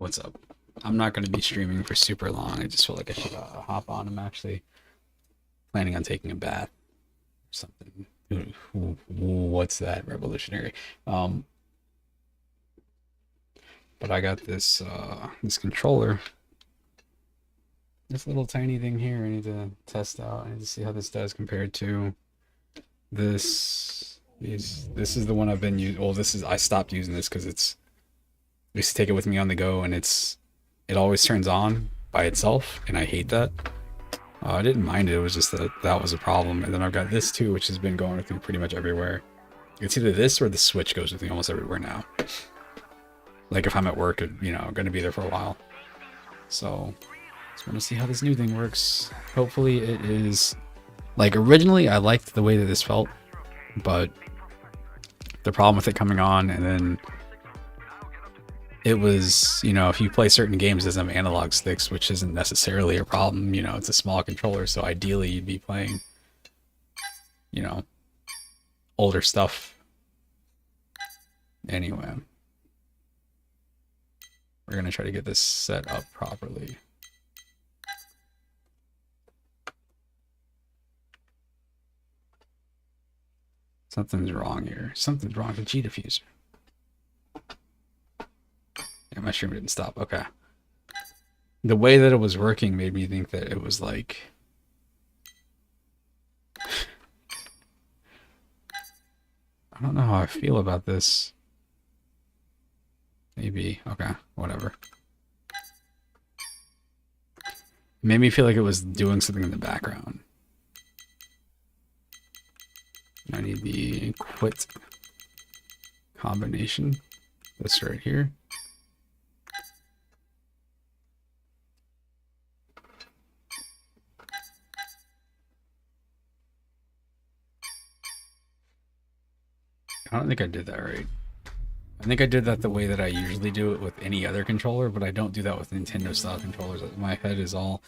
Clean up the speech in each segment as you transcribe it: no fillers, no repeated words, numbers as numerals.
What's up? I'm not going to be streaming for super long. I just feel like I should hop on. I'm actually planning on taking a bath or something. What's that? Revolutionary. Um, but I got this this controller. This little tiny thing here I need to test out. I need to see how this does compared to this. This is the one I've been using. Well, I stopped using this because I used to take it with me on the go, and it always turns on by itself, and I hate that. I didn't mind it. It was just that was a problem. And then I've got this too, which has been going with me pretty much everywhere. It's either this or the Switch goes with me almost everywhere now. Like if I'm at work, I'm going to be there for a while. So just want to see how this new thing works. Hopefully it is like originally I liked the way that this felt, but the problem with it coming on and then it was, if you play certain games, it doesn't have analog sticks, which isn't necessarily a problem. It's a small controller, so ideally you'd be playing, older stuff. Anyway, we're going to try to get this set up properly. Something's wrong here. Something's wrong with the G diffuser. Yeah, my stream didn't stop. Okay. The way that it was working made me think that it was like... I don't know how I feel about this. Maybe. Okay. Whatever. It made me feel like it was doing something in the background. I need the quit combination. This right here. I don't think I did that right. I think I did that the way that I usually do it with any other controller, but I don't do that with Nintendo style controllers. My head is all...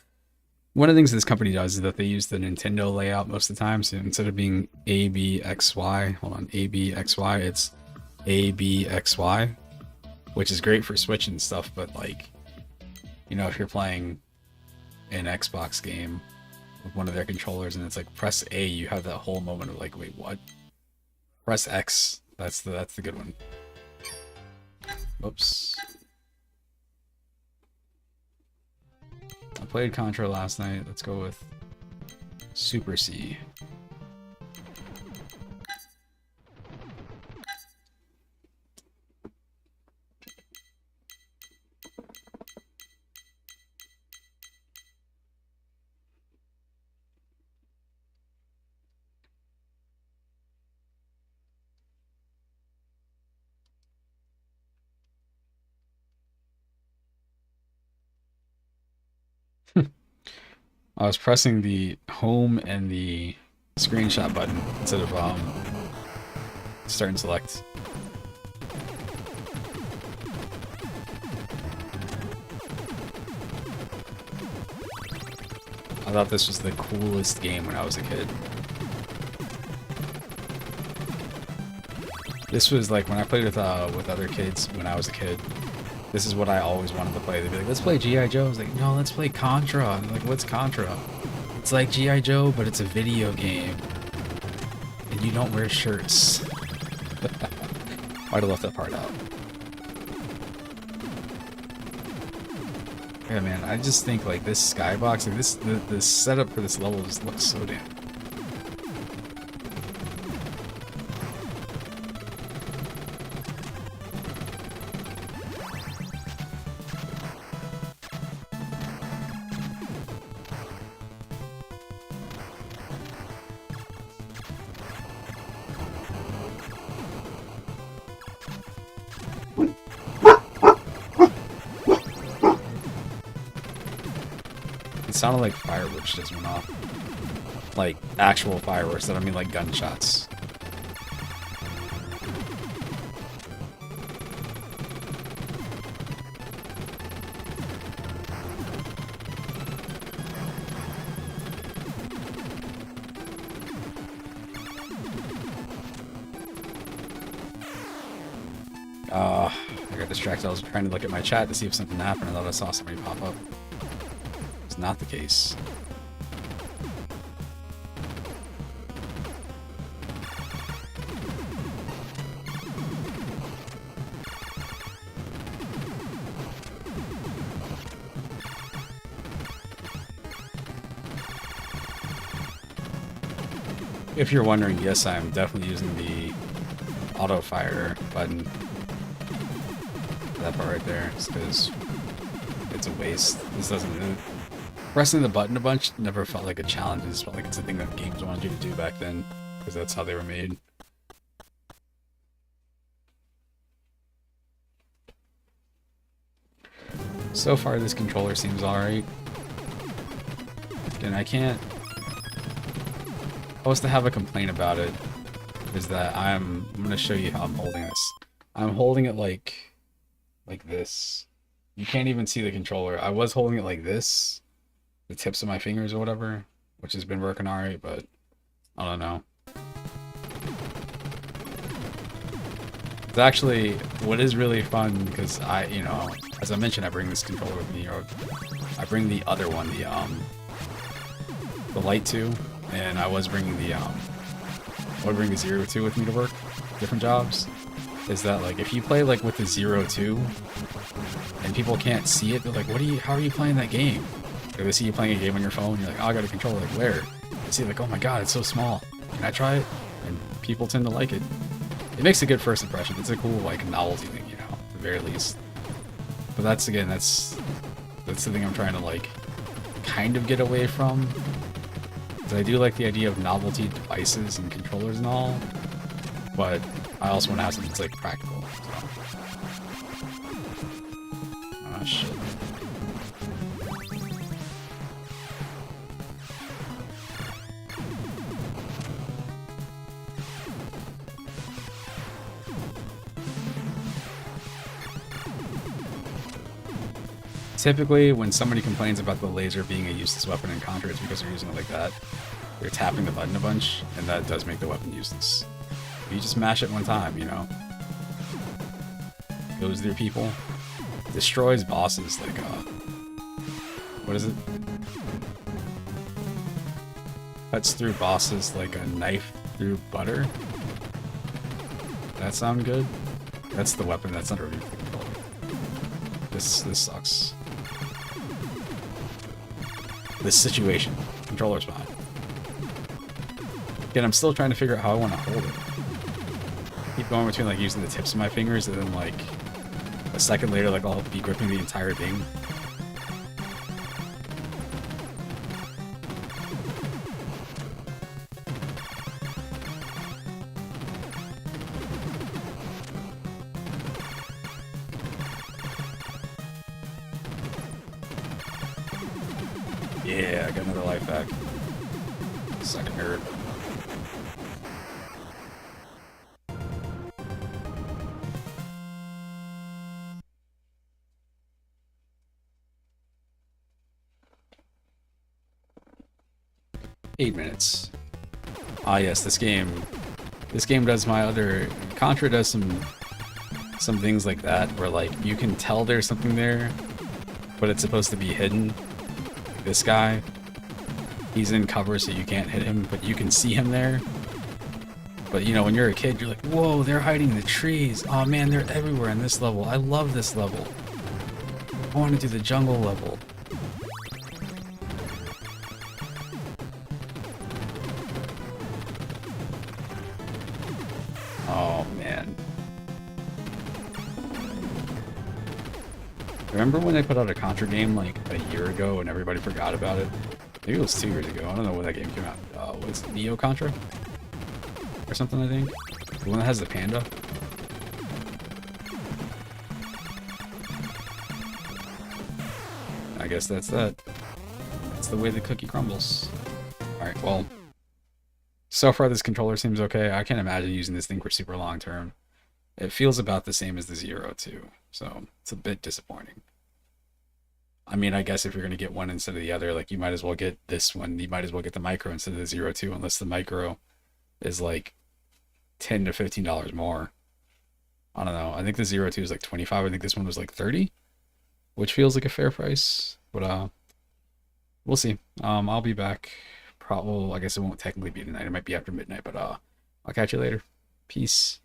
One of the things this company does is that they use the Nintendo layout most of the time. So instead of being ABXY, hold on, ABXY, it's ABXY, which is great for Switch and stuff. But like, if you're playing an Xbox game with one of their controllers and it's like press A, you have that whole moment of like, wait, what? Press X. That's the good one. Whoops. I played Contra last night. Let's go with Super C. I was pressing the home and the screenshot button instead of start and select. I thought this was the coolest game when I was a kid. This was like when I played with other kids when I was a kid. This is what I always wanted to play. They'd be like, let's play G.I. Joe. I was like, no, let's play Contra. I'm like, what's Contra? It's like G.I. Joe, but it's a video game. And you don't wear shirts. Why'd I left that part out? Yeah, man, I just think like this skybox, like the setup for this level just looks so damn. It sounded like fireworks just went off. Like actual fireworks, I don't mean like gunshots. I got distracted. I was trying to look at my chat to see if something happened. I thought I saw somebody pop up. It's not the case. If you're wondering, yes, I'm definitely using the auto fire button. That part right there, just because it's a waste. This doesn't. Pressing the button a bunch never felt like a challenge. It just felt like it's a thing that games wanted you to do back then, because that's how they were made. So far, this controller seems alright. Again, I can't. I was to have a complaint about it. Is that I'm gonna show you how I'm holding this. I'm holding it like this. You can't even see the controller. I was holding it like this, the tips of my fingers or whatever, which has been working alright, but I don't know. It's actually what is really fun because you know, as I mentioned, I bring this controller with me, or I bring the other one, the Light 2, and I was bringing the I would bring the 02 with me to work, different jobs. Is that like if you play like with the 02 and people can't see it, they're like, how are you playing that game? Or they see you playing a game on your phone, you're like, oh, I got a controller, like where? They see like, oh my god, it's so small. Can I try it? And people tend to like it. It makes a good first impression. It's a cool like novelty thing, you know, at the very least. But that's the thing I'm trying to like kind of get away from. Because I do like the idea of novelty devices and controllers and all, but I also want to have something that's like practical. So. Oh shit. Typically, when somebody complains about the laser being a useless weapon in Contra, it's because they're using it like that. They're tapping the button a bunch, and that does make the weapon useless. If you just mash it one time, you know. Goes through people. Destroys bosses like, what is it? Cuts through bosses like a knife through butter. That sound good? That's the weapon, that's not a review for the controller. This sucks. This situation. Controller's fine. Again, I'm still trying to figure out how I want to hold it. Keep going between like using the tips of my fingers and then like a second later like I'll be gripping the entire thing. Yeah, I got another life back. Second nerd. Eight minutes. Ah yes, this game does my other Contra does some things like that where like you can tell there's something there, but it's supposed to be hidden. Like this guy, he's in cover so you can't hit him, but you can see him there. But you know, when you're a kid, you're like, whoa, they're hiding in the trees. Oh man, they're everywhere in this level. I love this level. I want to do the jungle level. Oh man. Remember when they put out a Contra game like a year ago and everybody forgot about it? Maybe it was 2 years ago. I don't know when that game came out. Was it Neo Contra? Or something, I think? The one that has the panda? I guess that's that. That's the way the cookie crumbles. Alright, well. So far this controller seems okay. I can't imagine using this thing for super long term. It feels about the same as the 02, so it's a bit disappointing. I mean, I guess if you're going to get one instead of the other, like you might as well get this one. You might as well get the micro instead of the 02, unless the micro is like $10 to $15 more. I don't know. I think the 02 is like 25. I think this one was like 30, which feels like a fair price. But we'll see. I'll be back. Probably. I guess it won't technically be tonight. It might be after midnight. But I'll catch you later. Peace.